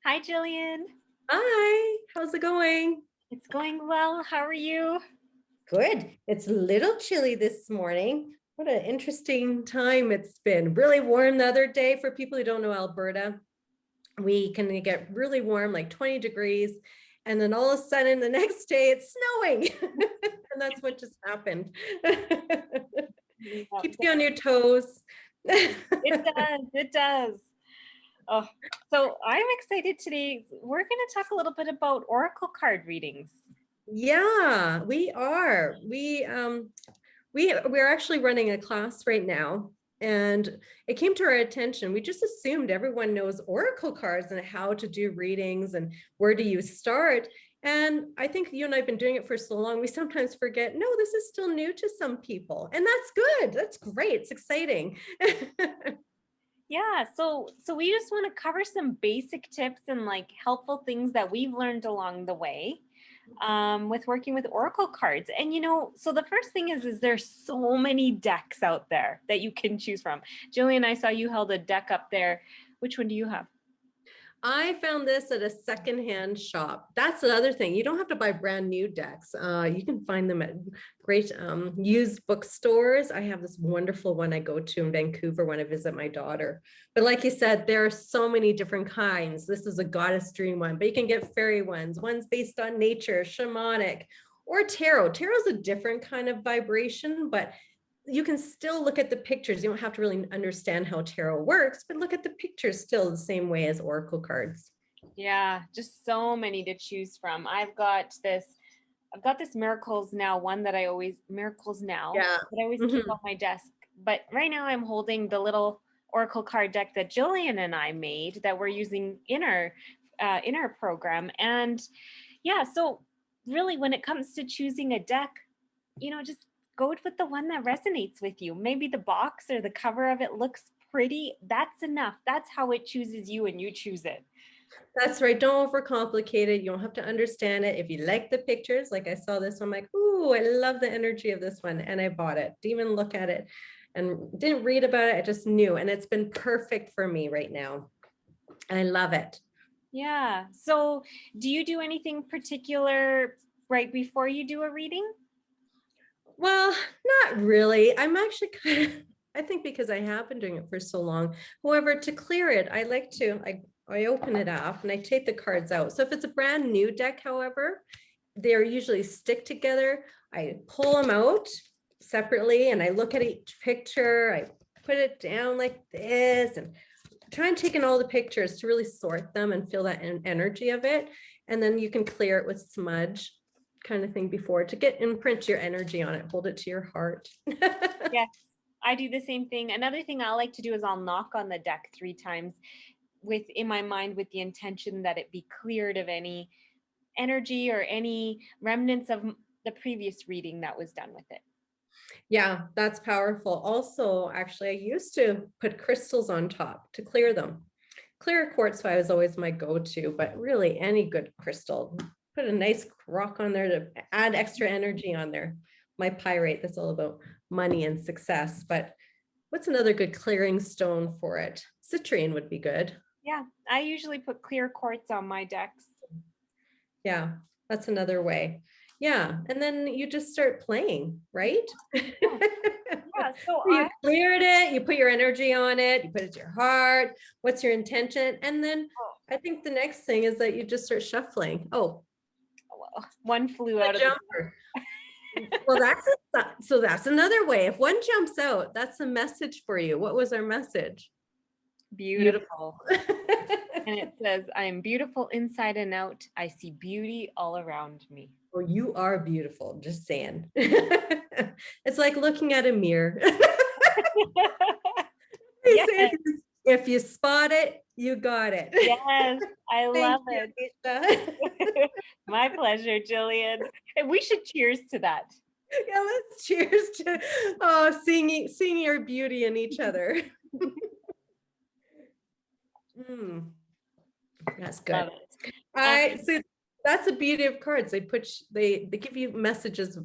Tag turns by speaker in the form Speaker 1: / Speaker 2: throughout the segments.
Speaker 1: Hi, Gillian.
Speaker 2: Hi, how's it going?
Speaker 1: It's going well. How are you?
Speaker 2: Good. It's a little chilly this morning. What an interesting time it's been. Really warm the other day. For people who don't know Alberta, we can get really warm, like 20 degrees. And then all of a sudden, the next day, it's snowing. And that's what just happened.
Speaker 1: Yeah,
Speaker 2: Keeps you on your toes.
Speaker 1: it does. It does. Oh, so I'm excited today. We're going to talk a little bit about oracle card readings.
Speaker 2: Yeah, we are. We're actually running a class right now, and it came to our attention. We just assumed everyone knows oracle cards and how to do readings and where do you start. And I think you and I have been doing it for so long, we sometimes forget, no, this is still new to some people. And that's good. That's great. It's exciting.
Speaker 1: Yeah, so we just want to cover some basic tips and like helpful things that we've learned along the way with working with oracle cards. And so the first thing is there's so many decks out there that you can choose from. Jillian, I saw you held a deck up there. Which one do you have?
Speaker 2: I found this at a secondhand shop. That's the other thing. You don't have to buy brand new decks. You can find them at great used bookstores. I have this wonderful one I go to in Vancouver when I visit my daughter. But like you said, there are so many different kinds. This is a goddess dream one, but you can get fairy ones, ones based on nature, shamanic, or tarot. Tarot is a different kind of vibration, but you can still look at the pictures. You don't have to really understand how tarot works, but look at the pictures still the same way as oracle cards.
Speaker 1: Yeah, just so many to choose from. I've got this Miracles Now one that Miracles Now
Speaker 2: Yeah.
Speaker 1: that I always keep
Speaker 2: Mhm.
Speaker 1: on my desk. But right now I'm holding the little Oracle card deck that Jillian and I made that we're using in our program. And yeah, so really when it comes to choosing a deck, just go with the one that resonates with you. Maybe the box or the cover of it looks pretty. That's enough. That's how it chooses you and you choose it.
Speaker 2: That's right. Don't overcomplicate it. You don't have to understand it. If you like the pictures, like I saw this one, I'm like, ooh, I love the energy of this one. And I bought it. Didn't even look at it and didn't read about it. I just knew. And it's been perfect for me right now. And I love it.
Speaker 1: Yeah. So, do you do anything particular right before you do a reading?
Speaker 2: Well, not really. I'm actually kind of, I think because I have been doing it for so long. However, to clear it, I open it up and I take the cards out. So if it's a brand new deck, however, they're usually stick together. I pull them out separately and I look at each picture. I put it down like this and try and take in all the pictures to really sort them and feel that energy of it. And then you can clear it with smudge kind of thing before to get imprint your energy on it. Hold it to your heart.
Speaker 1: Yes, I do the same thing. Another thing I like to do is I'll knock on the deck 3 times in my mind with the intention that it be cleared of any energy or any remnants of the previous reading that was done with it.
Speaker 2: Yeah, that's powerful. Also, actually, I used to put crystals on top to clear them. Clear quartz was always my go-to, but really any good crystal. Put a nice rock on there to add extra energy on there. My pyrite, that's all about money and success. But what's another good clearing stone for it? Citrine would be good.
Speaker 1: Yeah, I usually put clear quartz on my decks.
Speaker 2: Yeah, that's another way. Yeah, and then you just start playing, right?
Speaker 1: Yeah, yeah. So
Speaker 2: You cleared it, you put your energy on it, you put it to your heart. What's your intention? And then I think the next thing is that you just start shuffling. Oh,
Speaker 1: well, one flew
Speaker 2: the
Speaker 1: out of the
Speaker 2: jumper. Well, that's another way. If one jumps out, that's a message for you. What was our message? Beautiful.
Speaker 1: beautiful. And it says, I am beautiful inside and out. I see beauty all around me.
Speaker 2: Oh, you are beautiful. Just saying. It's like looking at a mirror. They
Speaker 1: Yes,
Speaker 2: say if you spot it, you got it.
Speaker 1: yes, I
Speaker 2: Thank
Speaker 1: love
Speaker 2: you,
Speaker 1: it.
Speaker 2: Aisha.
Speaker 1: My pleasure, Jillian. And we should cheers to that.
Speaker 2: Yeah, let's cheers to seeing your beauty in each other. Mm, that's
Speaker 1: Love
Speaker 2: good.
Speaker 1: it.
Speaker 2: I so that's the beauty of cards. They give you messages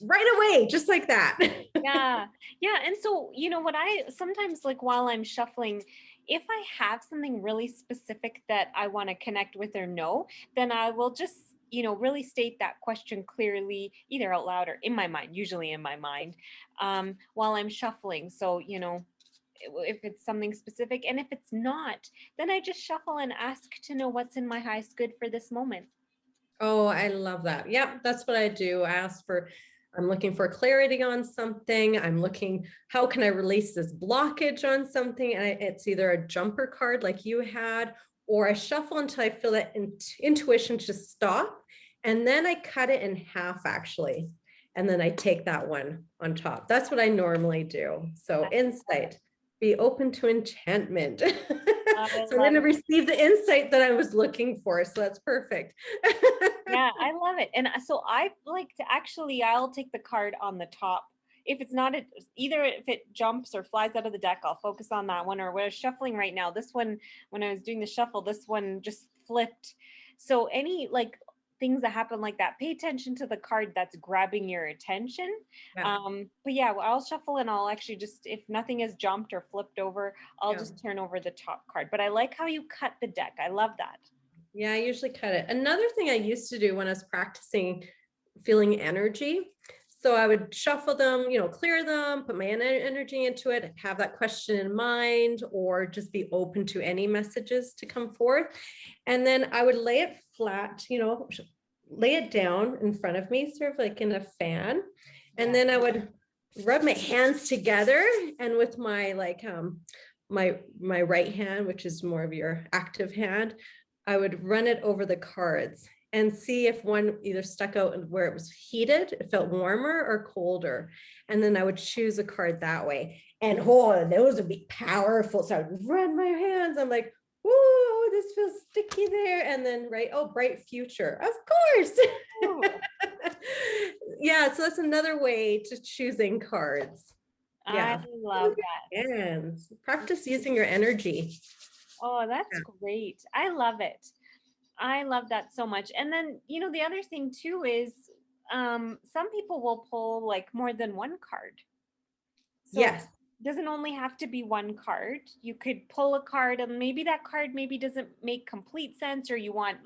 Speaker 2: right away, just like that.
Speaker 1: Yeah. Yeah. And so, what I sometimes like while I'm shuffling, if I have something really specific that I want to connect with or know, then I will just, really state that question clearly, either out loud or in my mind, usually in my mind, while I'm shuffling. So, if it's something specific, and if it's not, then I just shuffle and ask to know what's in my highest good for this moment.
Speaker 2: Oh, I love that. Yeah, that's what I do. I'm looking for clarity on something. I'm looking, how can I release this blockage on something? And it's either a jumper card like you had, or I shuffle until I feel that intuition to stop. And then I cut it in half actually. And then I take that one on top. That's what I normally do. So insight, be open to enchantment.
Speaker 1: I
Speaker 2: So I'm
Speaker 1: love
Speaker 2: going to
Speaker 1: it.
Speaker 2: receive the insight that I was looking for. So that's perfect.
Speaker 1: Yeah, I love it. And so I like to actually, I'll take the card on the top. If it's not, either if it jumps or flies out of the deck, I'll focus on that one. Or when I was shuffling right now, this one, when I was doing the shuffle, this one just flipped. So any like things that happen like that, pay attention to the card that's grabbing your attention.
Speaker 2: Yeah,
Speaker 1: But yeah, I'll shuffle and I'll actually just, if nothing has jumped or flipped over, I'll
Speaker 2: yeah.
Speaker 1: just turn over the top card. But I like how you cut the deck. I love that.
Speaker 2: Yeah, I usually cut it. Another thing I used to do when I was practicing feeling energy. So I would shuffle them, clear them, put my energy into it, have that question in mind, or just be open to any messages to come forth. And then I would lay it flat, lay it down in front of me, sort of like in a fan. And
Speaker 1: Yeah.
Speaker 2: then I would rub my hands together, and with my my right hand, which is more of your active hand, I would run it over the cards and see if one either stuck out where it was heated, it felt warmer or colder. And then I would choose a card that way. And those would be powerful. So I would run my hands. I'm like, whoa, this feels sticky there. And then, right, oh, bright future. Of course.
Speaker 1: Ooh,
Speaker 2: Yeah, so that's another way to choosing cards.
Speaker 1: I
Speaker 2: Yeah.
Speaker 1: love that.
Speaker 2: And practice using your energy.
Speaker 1: Oh, that's great. I love it. I love that so much. And then, the other thing too is some people will pull like more than one card. So
Speaker 2: Yes.
Speaker 1: it doesn't only have to be one card. You could pull a card and maybe that card maybe doesn't make complete sense, or you want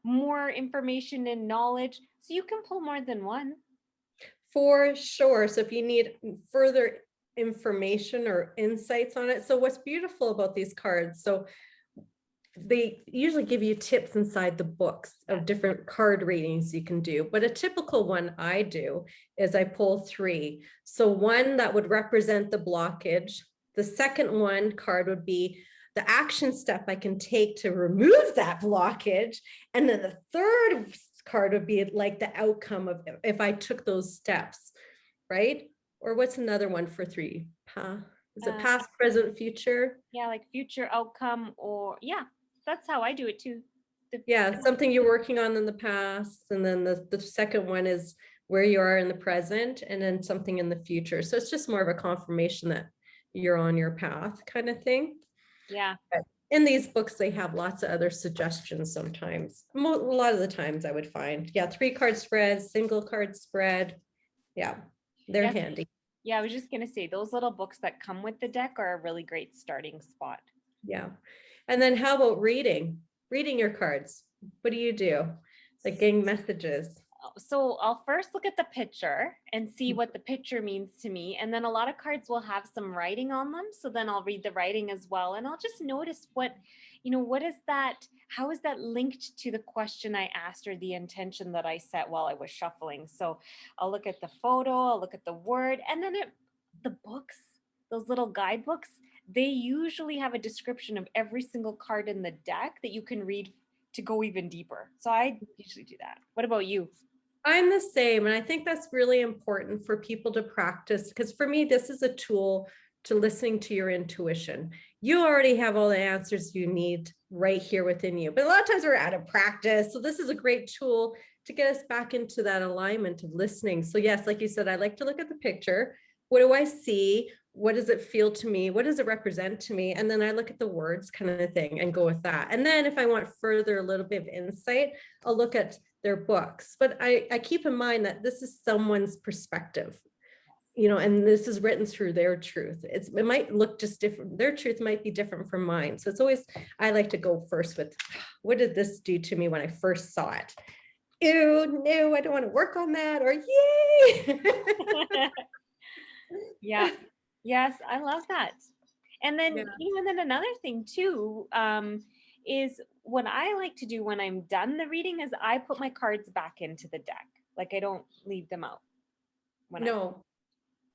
Speaker 1: more information and knowledge. So you can pull more than one.
Speaker 2: For sure. So if you need further information or insights on it. So what's beautiful about these cards, so they usually give you tips inside the books of different card readings you can do. But a typical one I do is I pull 3. So one that would represent the blockage. The second one card would be the action step I can take to remove that blockage. And then the third card would be like the outcome of if I took those steps, right? Or what's another one for 3? Is it
Speaker 1: Uh,
Speaker 2: past, present, future?
Speaker 1: yeah, like future outcome, or yeah, that's how I do it too. The,
Speaker 2: Yeah, something you're working on in the past. And then the second one is where you are in the present, and then something in the future. So it's just more of a confirmation that you're on your path kind of thing.
Speaker 1: yeah.
Speaker 2: But in these books, they have lots of other suggestions sometimes. A lot of the times I would find, yeah, 3-card spread, single card spread. Yeah, they're
Speaker 1: Yeah.
Speaker 2: handy.
Speaker 1: Yeah, I was just gonna say those little books that come with the deck are a really great starting spot.
Speaker 2: Yeah. And then how about reading your cards? What do you do? Like getting messages?
Speaker 1: So I'll first look at the picture and see what the picture means to me. And then a lot of cards will have some writing on them. So then I'll read the writing as well. And I'll just notice what is that? How is that linked to the question I asked or the intention that I set while I was shuffling? So I'll look at the photo, I'll look at the word, and then the books, those little guidebooks, they usually have a description of every single card in the deck that you can read to go even deeper. So I usually do that. What about you?
Speaker 2: I'm the same. And I think that's really important for people to practice, because for me, this is a tool to listening to your intuition. You already have all the answers you need right here within you. But a lot of times we're out of practice. So this is a great tool to get us back into that alignment of listening. So yes, like you said, I like to look at the picture. What do I see? What does it feel to me? What does it represent to me? And then I look at the words kind of thing and go with that. And then if I want further, a little bit of insight, I'll look at their books. But I keep in mind that this is someone's perspective. you know, and this is written through their truth. It might look just different. Their truth might be different from mine. So it's always, I like to go first with, what did this do to me when I first saw it? Ew, no, I don't want to work on that, or yay.
Speaker 1: Yeah. Yes, I love that. And then
Speaker 2: Yeah.
Speaker 1: even then another thing too, is what I like to do when I'm done the reading is I put my cards back into the deck. Like I don't leave them out when I'm
Speaker 2: No,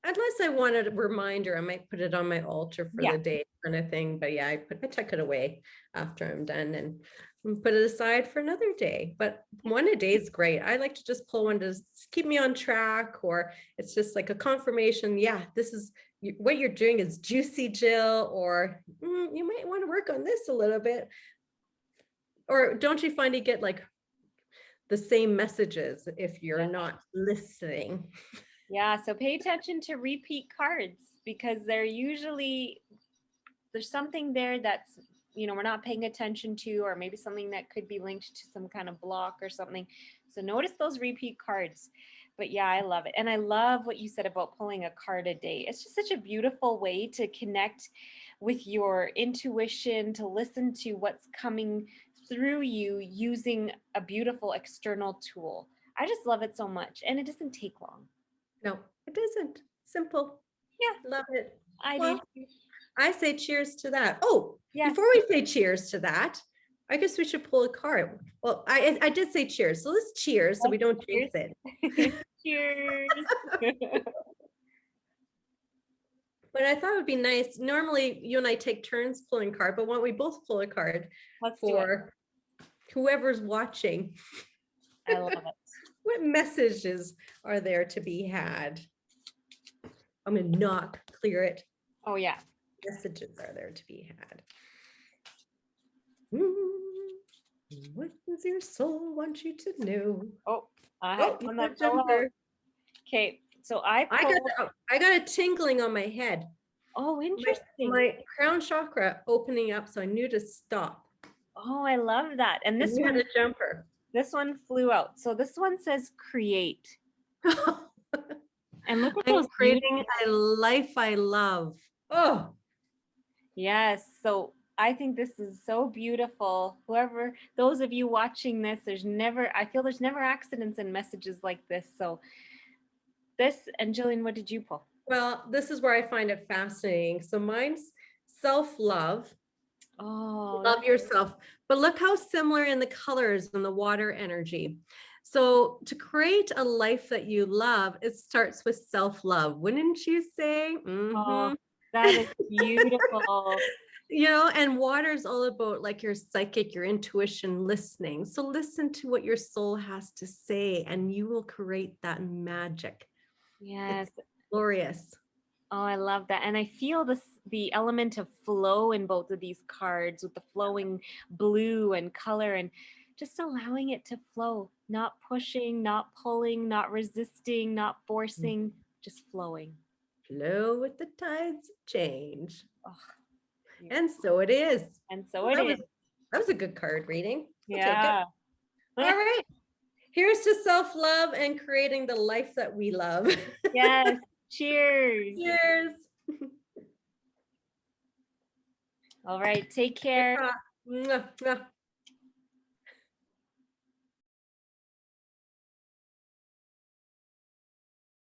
Speaker 2: unless I wanted a reminder, I might put it on my altar for
Speaker 1: yeah.
Speaker 2: the day kind of thing. But yeah, I tuck it away after I'm done and put it aside for another day. But one a day is great. I like to just pull one to keep me on track, or it's just like a confirmation. Yeah, this is what you're doing is juicy, Jill, or you might want to work on this a little bit. Or don't you find you get like the same messages if you're
Speaker 1: Yeah.
Speaker 2: not listening?
Speaker 1: Yeah, so pay attention to repeat cards because they're usually there's something there that's we're not paying attention to, or maybe something that could be linked to some kind of block or something. So notice those repeat cards. But yeah, I love it. And I love what you said about pulling a card a day. It's just such a beautiful way to connect with your intuition, to listen to what's coming through you using a beautiful external tool. I just love it so much, and it doesn't take long.
Speaker 2: No, it isn't. Simple.
Speaker 1: Yeah,
Speaker 2: Love it.
Speaker 1: I do.
Speaker 2: Well, I say cheers to that. Oh,
Speaker 1: Yes.
Speaker 2: before we say cheers to that, I guess we should pull a card. Well, I did say cheers. So let's cheers so we don't jinx
Speaker 1: Cheers.
Speaker 2: it.
Speaker 1: Cheers.
Speaker 2: But I thought it would be nice. Normally, you and I take turns pulling card, but why don't we both pull a card
Speaker 1: Let's do it.
Speaker 2: for whoever's watching?
Speaker 1: I love it.
Speaker 2: What messages are there to be had? I'm going to knock, clear it.
Speaker 1: Oh, yeah.
Speaker 2: Messages are there to be had. What does your soul want you to know?
Speaker 1: Oh, I
Speaker 2: Oh,
Speaker 1: had
Speaker 2: you
Speaker 1: one
Speaker 2: got
Speaker 1: that fell out.
Speaker 2: jumper.
Speaker 1: Okay, so I
Speaker 2: I
Speaker 1: pulled.
Speaker 2: got a tingling on my head.
Speaker 1: Oh, interesting.
Speaker 2: My crown chakra opening up, so I knew to stop.
Speaker 1: Oh, I love that. And
Speaker 2: You had a jumper.
Speaker 1: this one flew out. So this one says create. And look at
Speaker 2: I'm
Speaker 1: those
Speaker 2: creating a life I love. Oh,
Speaker 1: yes. So I think this is so beautiful. Whoever, those of you watching this, I feel there's never accidents in messages like this. So this, and Gillian, what did you pull?
Speaker 2: well, this is where I find it fascinating. So mine's self-love.
Speaker 1: Oh,
Speaker 2: Love yourself. But look how similar in the colors and the water energy. So to create a life that you love, it starts with self-love. Wouldn't you say?
Speaker 1: oh, that is beautiful.
Speaker 2: You know, and water is all about like your psychic, your intuition, listening. So listen to what your soul has to say, and you will create that magic.
Speaker 1: Yes.
Speaker 2: It's glorious.
Speaker 1: Oh, I love that. And I feel the element of flow in both of these cards with the flowing blue and color and just allowing it to flow, not pushing, not pulling, not resisting, not forcing, just flowing.
Speaker 2: Flow with the tides of change.
Speaker 1: Oh,
Speaker 2: And so it is.
Speaker 1: and so
Speaker 2: Well,
Speaker 1: it is.
Speaker 2: that was a good card reading. I'll take it.
Speaker 1: Yeah.
Speaker 2: All right. Here's to self-love and creating the life that we love.
Speaker 1: Yes. Cheers.
Speaker 2: Cheers.
Speaker 1: All right. Take care.
Speaker 2: Mwah, mwah.